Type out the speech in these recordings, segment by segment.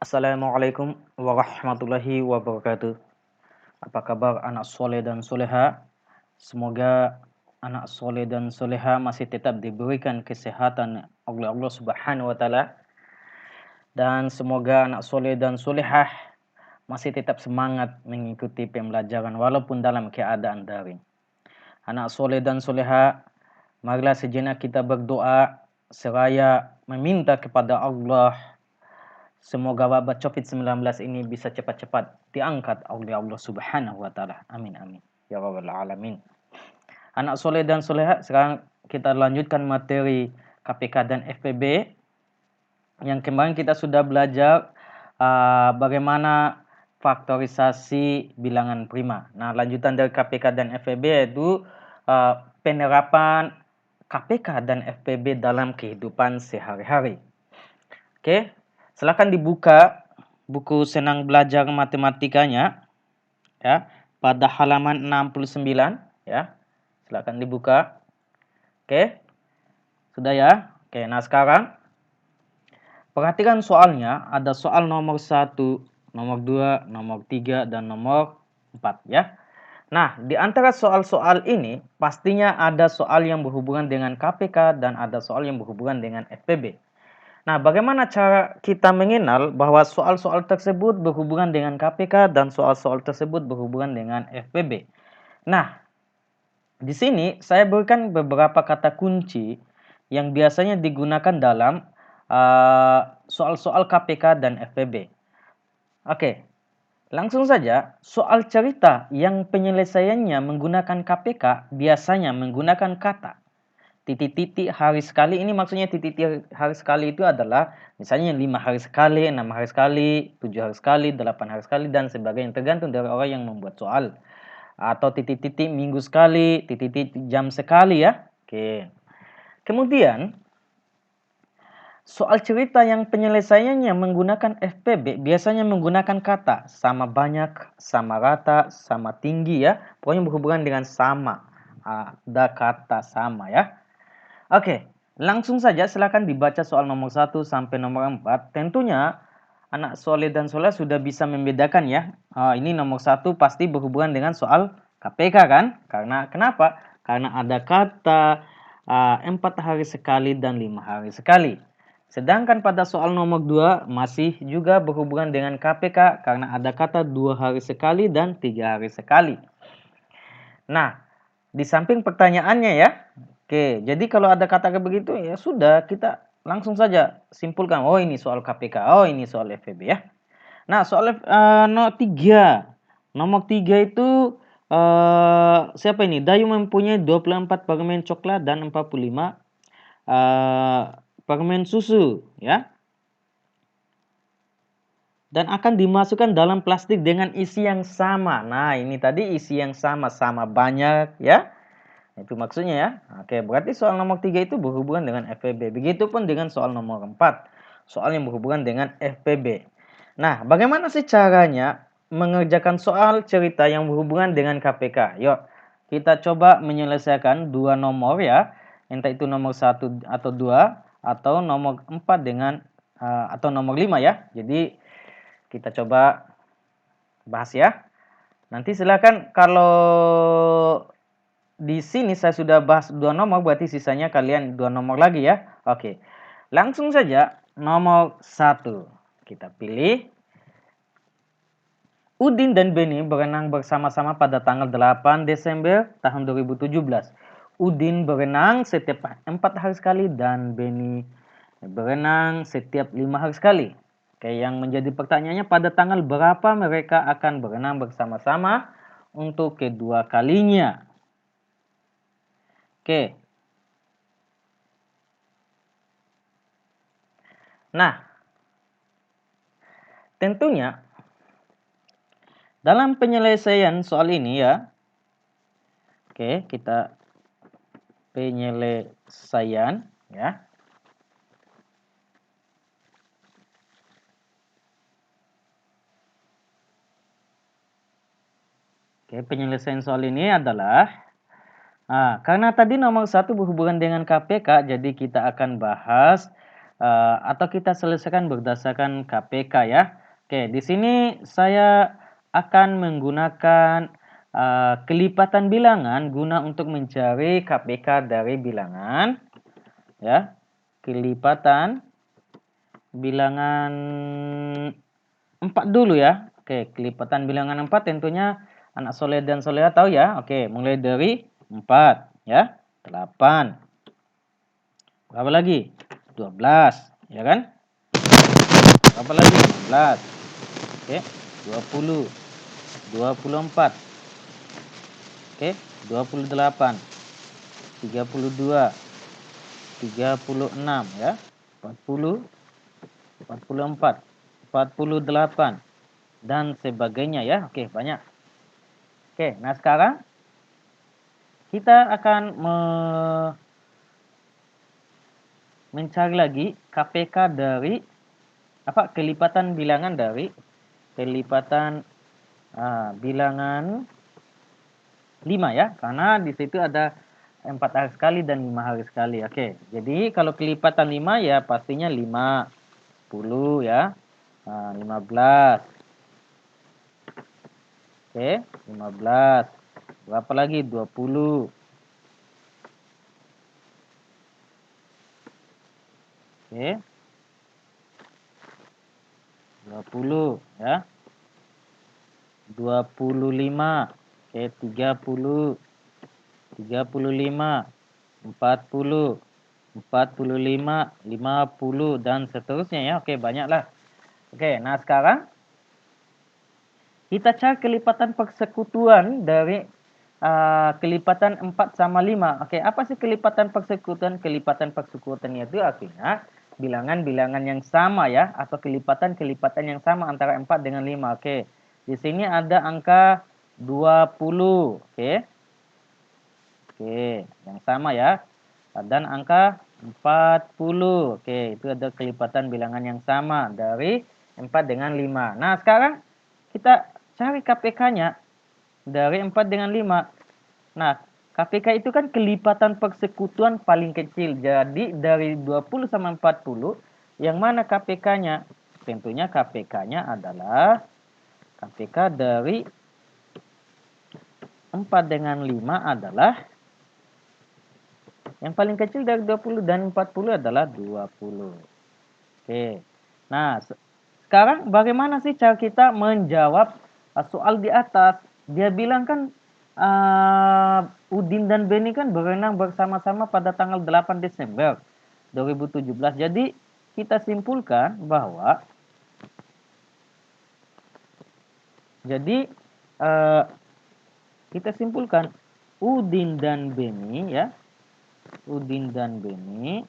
Assalamualaikum warahmatullahi wabarakatuh. Apa kabar anak soleh dan soleha? Semoga anak soleh dan soleha masih tetap diberikan kesehatan oleh Allah Subhanahu wa taala, dan semoga anak soleh dan solehah masih tetap semangat mengikuti pembelajaran walaupun dalam keadaan daring. Anak soleh dan soleha, marilah sejenak kita berdoa seraya meminta kepada Allah semoga wabah COVID-19 ini bisa cepat-cepat diangkat oleh Allah Subhanahu wa taala. Amin amin. Ya rabbal alamin. Anak soleh dan soleha, sekarang kita lanjutkan materi KPK dan FPB. Yang kemarin kita sudah belajar bagaimana faktorisasi bilangan prima. Nah, lanjutan dari KPK dan FPB yaitu penerapan KPK dan FPB dalam kehidupan sehari-hari. Oke, silakan dibuka buku Senang Belajar Matematikanya ya, pada halaman 69 ya. Silakan dibuka. Oke. Sudah ya? Oke, nah sekarang perhatikan soalnya, ada soal nomor 1, nomor 2, nomor 3 dan nomor 4 ya. Nah, di antara soal-soal ini pastinya ada soal yang berhubungan dengan KPK dan ada soal yang berhubungan dengan FPB. Nah, bagaimana cara kita mengenal bahwa soal-soal tersebut berhubungan dengan KPK dan soal-soal tersebut berhubungan dengan FPB? Nah, di sini saya berikan beberapa kata kunci yang biasanya digunakan dalam soal-soal KPK dan FPB. Oke, langsung saja, soal cerita yang penyelesaiannya menggunakan KPK biasanya menggunakan kata titik-titik hari sekali. Ini maksudnya titik-titik hari sekali itu adalah misalnya 5 hari sekali, 6 hari sekali, 7 hari sekali, 8 hari sekali dan sebagainya, tergantung dari orang yang membuat soal. Atau titik-titik minggu sekali, titik-titik jam sekali ya. Oke. Kemudian soal cerita yang penyelesaiannya menggunakan FPB biasanya menggunakan kata sama banyak, sama rata, sama tinggi ya. Pokoknya berhubungan dengan sama. Ada kata sama ya. Oke, langsung saja silakan dibaca soal nomor 1 sampai nomor 4. Tentunya anak soleh dan soleh sudah bisa membedakan ya. Ini nomor 1 pasti berhubungan dengan soal KPK kan? Karena kenapa? Karena ada kata 4 hari sekali dan 5 hari sekali. Sedangkan pada soal nomor 2 masih juga berhubungan dengan KPK karena ada kata 2 hari sekali dan 3 hari sekali. Nah, di samping pertanyaannya ya. Oke, jadi kalau ada kata begitu ya sudah, kita langsung saja simpulkan, oh ini soal KPK, oh ini soal FEB ya. Nah, soal nomor 3. Nomor 3 itu siapa ini? Dayu mempunyai 24 permen coklat dan 45 permen susu ya. Dan akan dimasukkan dalam plastik dengan isi yang sama. Nah, ini tadi isi yang sama-sama banyak ya. Itu maksudnya ya. Oke, berarti soal nomor 3 itu berhubungan dengan FPB. Begitupun dengan soal nomor 4. Soal yang berhubungan dengan FPB. Nah, bagaimana sih caranya mengerjakan soal cerita yang berhubungan dengan KPK? Yuk, kita coba menyelesaikan dua nomor ya. Entah itu nomor 1 atau 2 atau nomor 4 dengan atau nomor 5 ya. Jadi kita coba bahas ya. Nanti silakan kalau di sini saya sudah bahas 2 nomor, berarti sisanya kalian 2 nomor lagi ya. Oke. Langsung saja nomor 1. Kita pilih. Udin dan Beni berenang bersama-sama pada tanggal 8 Desember tahun 2017. Udin berenang setiap 4 hari sekali dan Beni berenang setiap 5 hari sekali. Oke, yang menjadi pertanyaannya pada tanggal berapa mereka akan berenang bersama-sama untuk kedua kalinya. Oke. Nah, tentunya dalam penyelesaian soal ini ya. Oke, kita penyelesaian ya. Oke, penyelesaian soal ini adalah karena tadi nomor 1 berhubungan dengan KPK, jadi kita akan bahas atau kita selesaikan berdasarkan KPK ya. Oke, di sini saya akan menggunakan kelipatan bilangan guna untuk mencari KPK dari bilangan ya. Kelipatan bilangan 4 dulu ya. Oke, kelipatan bilangan 4 tentunya anak soleh dan soleha tahu ya. Oke, mulai dari 4 ya. 8. Berapa lagi? 12, ya kan? Berapa lagi? 16. Oke, 20. 24. Oke, 28. 32. 36 ya. 40. 44. 48 dan sebagainya ya. Oke, banyak. Oke, nah sekarang kita akan mencari lagi KPK dari kelipatan bilangan dari kelipatan bilangan 5 ya, karena di situ ada 4 hari sekali dan 5 hari sekali. Oke, jadi kalau kelipatan 5 ya pastinya 5, 10 ya, 15. Oke, 15. Berapa lagi? 20. Oke. 20 ya. 25. Oke, 30. 35. 40. 45, 50 dan seterusnya ya. Oke, banyaklah. Oke, nah sekarang kita cari kelipatan persekutuan dari kelipatan 4 sama 5. Oke, apa sih kelipatan persekutuan? Kelipatan persekutuan itu artinya bilangan-bilangan yang sama ya, atau kelipatan-kelipatan yang sama antara 4 dengan 5. Oke, di sini ada angka 20. Oke. Oke, yang sama ya. Dan angka 40. Oke, itu ada kelipatan bilangan yang sama dari 4 dengan 5. Nah, sekarang kita cari KPK-nya dari 4 dengan 5. Nah, KPK itu kan kelipatan persekutuan paling kecil. Jadi dari 20 sama 40, yang mana KPK-nya? Tentunya KPK-nya adalah KPK dari 4 dengan 5 adalah yang paling kecil dari 20 dan 40 adalah 20. Oke. Nah, sekarang bagaimana sih cara kita menjawab soal di atas? Dia bilang kan Udin dan Beni kan berenang bersama-sama pada tanggal 8 Desember 2017. Jadi kita simpulkan bahwa kita simpulkan Udin dan Beni ya. Udin dan Beni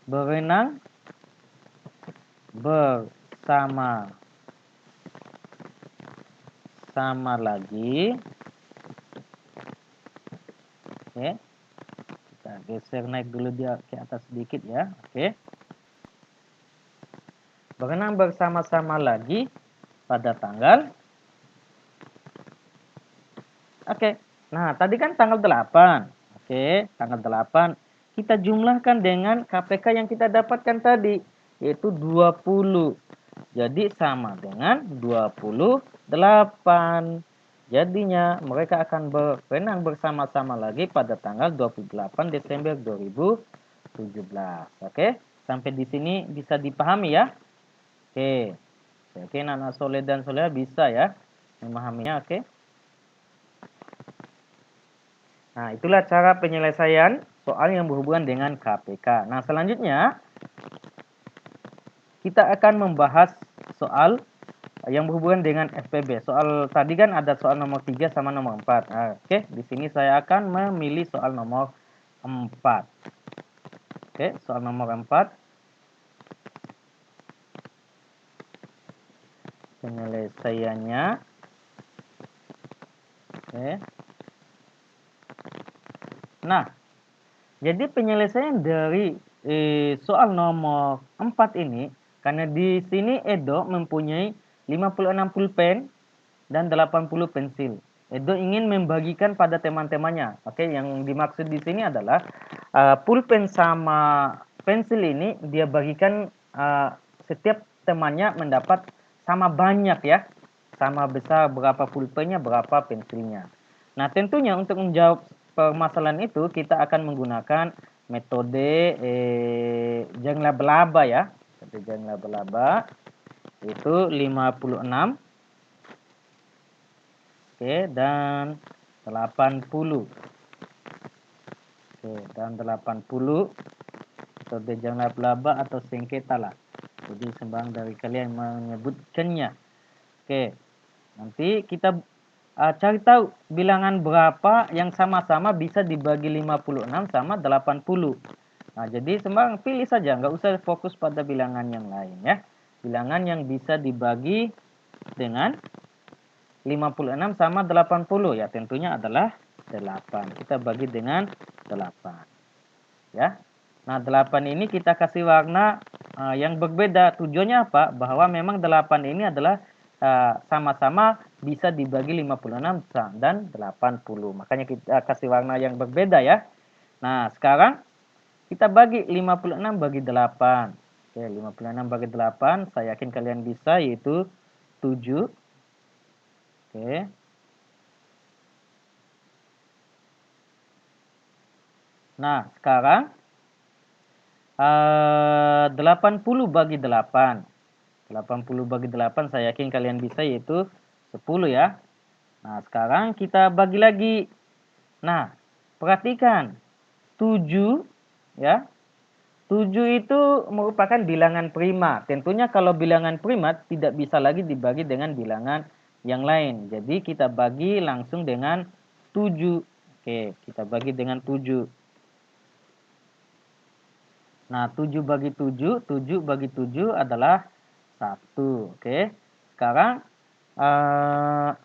berenang bersama-sama lagi. Oke. Kita geser naik dulu dia ke atas sedikit ya. Oke. Berenang bersama-sama lagi pada tanggal. Oke. Nah, tadi kan tanggal 8. Oke, tanggal 8 kita jumlahkan dengan KPK yang kita dapatkan tadi, yaitu 20. Jadi sama dengan 28. Jadinya mereka akan berenang bersama-sama lagi pada tanggal 28 Desember 2017. Oke, sampai di sini bisa dipahami ya? Oke. Oke, anak soleh dan soleha bisa ya memahaminya, oke? Nah, itulah cara penyelesaian soal yang berhubungan dengan KPK. Nah, selanjutnya kita akan membahas soal yang berhubungan dengan SPB. Soal tadi kan ada soal nomor 3 sama nomor 4. Nah, oke, di sini saya akan memilih soal nomor 4. Oke, soal nomor 4. Penyelesaiannya. Oke. Nah, jadi penyelesaian dari soal nomor 4 ini, karena di sini Edo mempunyai 56 pulpen dan 80 pensil. Edo ingin membagikan pada teman-temannya. Oke, yang dimaksud di sini adalah pulpen sama pensil ini dia bagikan, setiap temannya mendapat sama banyak ya, sama besar berapa pulpennya, berapa pensilnya. Nah, tentunya untuk menjawab permasalahan itu kita akan menggunakan metode jang laba-laba ya. Metode jang laba-laba itu 56, oke, dan 80. Oke, dan 80 metode jang laba-laba atau sengketa lah. Jadi sembarang dari kalian menyebutkannya. Oke, nanti kita cari tahu bilangan berapa yang sama-sama bisa dibagi 56 sama 80. Nah, jadi sembarang pilih saja, nggak usah fokus pada bilangan yang lain ya. Bilangan yang bisa dibagi dengan 56 sama 80 ya tentunya adalah 8. Kita bagi dengan 8. Ya. Nah, 8 ini kita kasih warna yang berbeda. Tujuannya apa? Bahwa memang 8 ini adalah sama-sama bisa dibagi 56 dan 80. Makanya kita kasih warna yang berbeda ya. Nah, sekarang kita bagi 56 bagi 8. Oke, 56 bagi 8, saya yakin kalian bisa, yaitu 7. Oke. Nah, sekarang 80 bagi 8. 80 bagi 8 saya yakin kalian bisa, yaitu 10 ya. Nah, sekarang kita bagi lagi. Nah, perhatikan 7 ya. 7 itu merupakan bilangan prima. Tentunya kalau bilangan prima tidak bisa lagi dibagi dengan bilangan yang lain. Jadi kita bagi langsung dengan 7. Oke, kita bagi dengan 7. Nah, 7 bagi 7, 7 bagi 7 adalah 1. Oke. Sekarang 10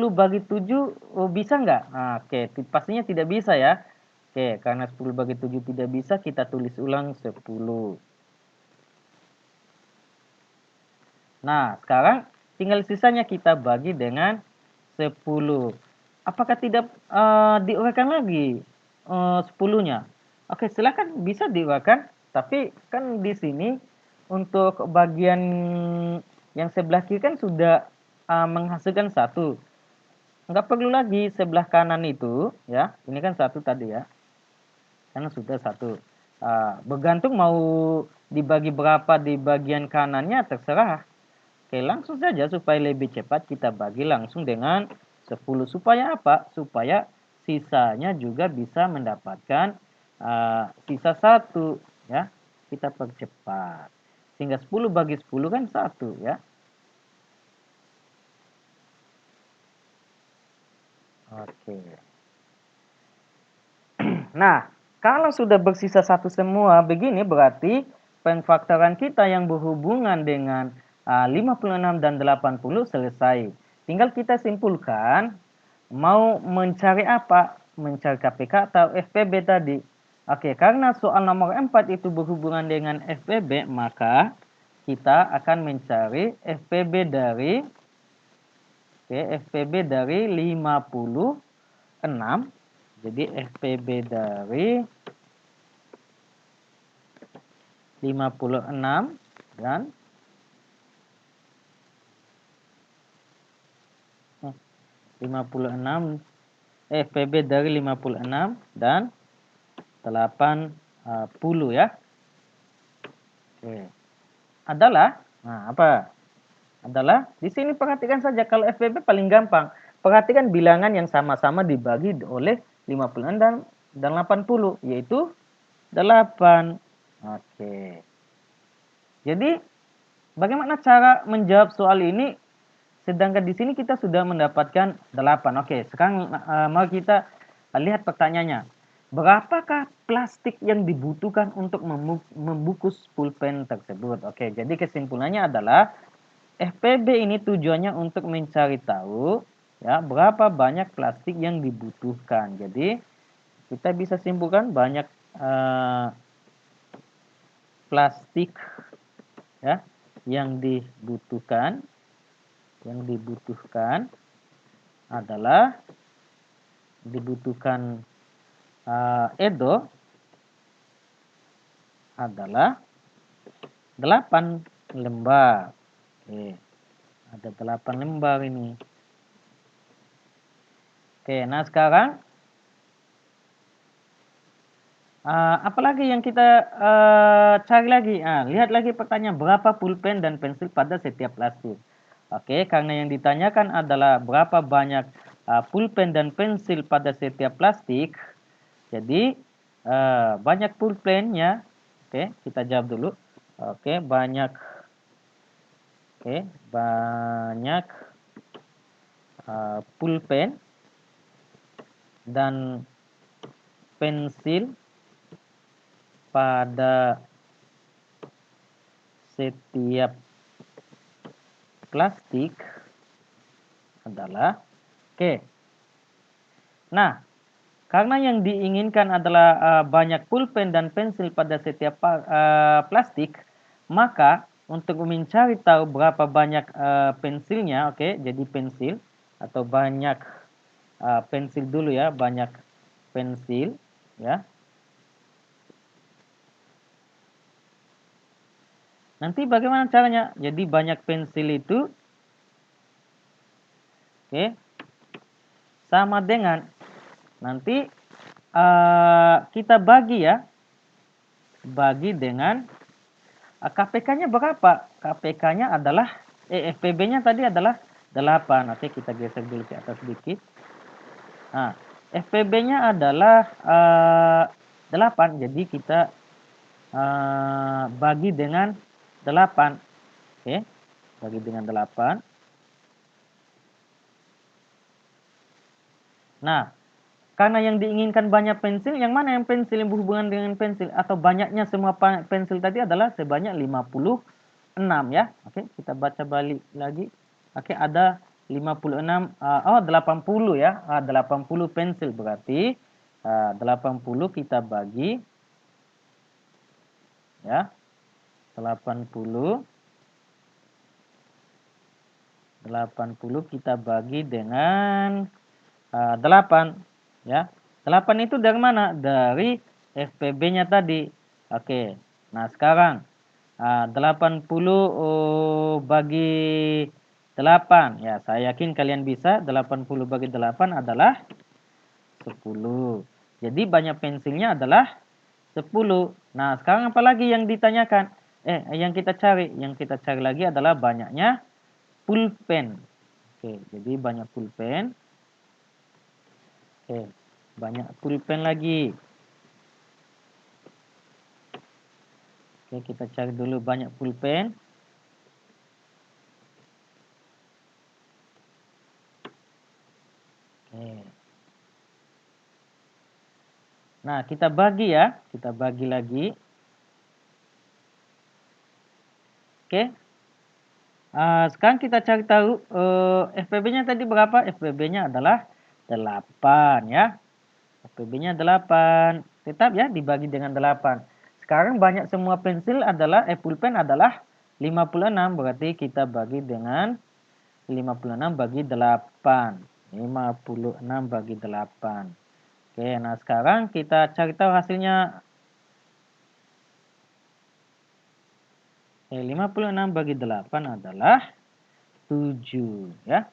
bagi 7 bisa nggak? Nah, oke, pastinya tidak bisa ya. Oke, karena 10 bagi 7 tidak bisa, kita tulis ulang 10. Nah, sekarang tinggal sisanya kita bagi dengan 10. Apakah tidak diuraikan lagi 10-nya? Oke, silakan bisa diuraikan, tapi kan di sini untuk bagian yang sebelah kiri kan sudah menghasilkan 1. Nggak perlu lagi sebelah kanan itu ya. Ini kan 1 tadi ya. Karena sudah 1. Bergantung mau dibagi berapa di bagian kanannya terserah. Oke, langsung saja supaya lebih cepat kita bagi langsung dengan 10. Supaya apa? Supaya sisanya juga bisa mendapatkan sisa 1 ya. Kita percepat. Sehingga 10 bagi 10 kan 1 ya. Oke. Nah, kalau sudah bersisa 1 semua begini, berarti pengfaktoran kita yang berhubungan dengan 56 dan 80 selesai. Tinggal kita simpulkan mau mencari apa? Mencari KPK atau FPB tadi. Oke, karena soal nomor 4 itu berhubungan dengan FPB, maka kita akan mencari FPB dari FPB dari 56. Jadi FPB dari 56 dan 56, FPB dari 56 dan 80 ya. Oke. Adalah, nah apa? Adalah di sini perhatikan saja, kalau FPB paling gampang. Perhatikan bilangan yang sama-sama dibagi oleh 56 dan 80, yaitu 8. Oke. Jadi bagaimana cara menjawab soal ini? Sedangkan di sini kita sudah mendapatkan 8. Oke, sekarang mari kita lihat pertanyaannya. Berapakah plastik yang dibutuhkan untuk membungkus pulpen tersebut? Oke, jadi kesimpulannya adalah FPB ini tujuannya untuk mencari tahu ya berapa banyak plastik yang dibutuhkan. Jadi kita bisa simpulkan banyak plastik ya yang dibutuhkan adalah dibutuhkan edo adalah 8 lembar. Oke, ada 8 lembar ini. Oke, nah sekarang apalagi yang kita cari lagi? Lihat lagi pertanyaan, berapa pulpen dan pensil pada setiap plastik? Oke, karena yang ditanyakan adalah berapa banyak pulpen dan pensil pada setiap plastik. Jadi banyak pulpennya. Oke, kita jawab dulu. Oke, banyak. Oke, banyak pulpen dan pensil pada setiap plastik adalah oke. Nah, karena yang diinginkan adalah banyak pulpen dan pensil pada setiap plastik, maka untuk mencari tahu berapa banyak pensilnya, oke, jadi pensil atau banyak pensil dulu ya, banyak pensil ya. Nanti bagaimana caranya? Jadi banyak pensil itu oke, sama dengan nanti kita bagi ya. Bagi dengan KPK-nya berapa? KPK-nya adalah FPB-nya tadi adalah 8. Oke, kita geser dulu ke atas sedikit. Nah, FPB-nya adalah 8. Jadi kita bagi dengan 8. Oke, bagi dengan 8. Nah, karena yang diinginkan banyak pensil, yang mana yang pensil yang berhubungan dengan pensil atau banyaknya semua pensil tadi adalah sebanyak 56 ya. Oke, kita baca balik lagi. Oke, ada 56 80 ya. 80 pensil berarti 80 kita bagi ya. 80 kita bagi dengan 8 ya. 8 itu dari mana? Dari FPB-nya tadi. Oke. Nah, sekarang 80 bagi 8. Ya, saya yakin kalian bisa. 80 bagi 8 adalah 10. Jadi banyak pensilnya adalah 10. Nah, sekarang apalagi yang ditanyakan? Yang kita cari. Yang kita cari lagi adalah banyaknya pulpen. Oke, jadi banyak pulpen. Oke, banyak pulpen lagi. Oke, kita cari dulu banyak pulpen. Oke. Nah, kita bagi ya. Kita bagi lagi. Oke. Sekarang kita cari tahu FPB-nya tadi berapa? FPB-nya adalah 8 ya. FPB-nya 8. Tetap ya dibagi dengan 8. Sekarang banyak semua pensil adalah pulpen adalah 56. Berarti kita bagi dengan 56 bagi 8. 56 bagi 8. Oke, nah sekarang kita cari tahu hasilnya. 56 bagi 8 adalah 7 ya.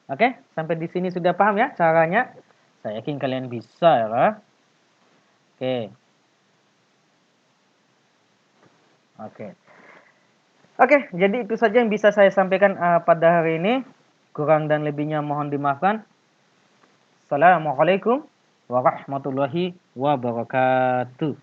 Oke, sampai di sini sudah paham ya caranya? Saya yakin kalian bisa ya. Oke. Oke, jadi itu saja yang bisa saya sampaikan pada hari ini. Kurang dan lebihnya mohon dimaafkan. Assalamualaikum warahmatullahi wabarakatuh.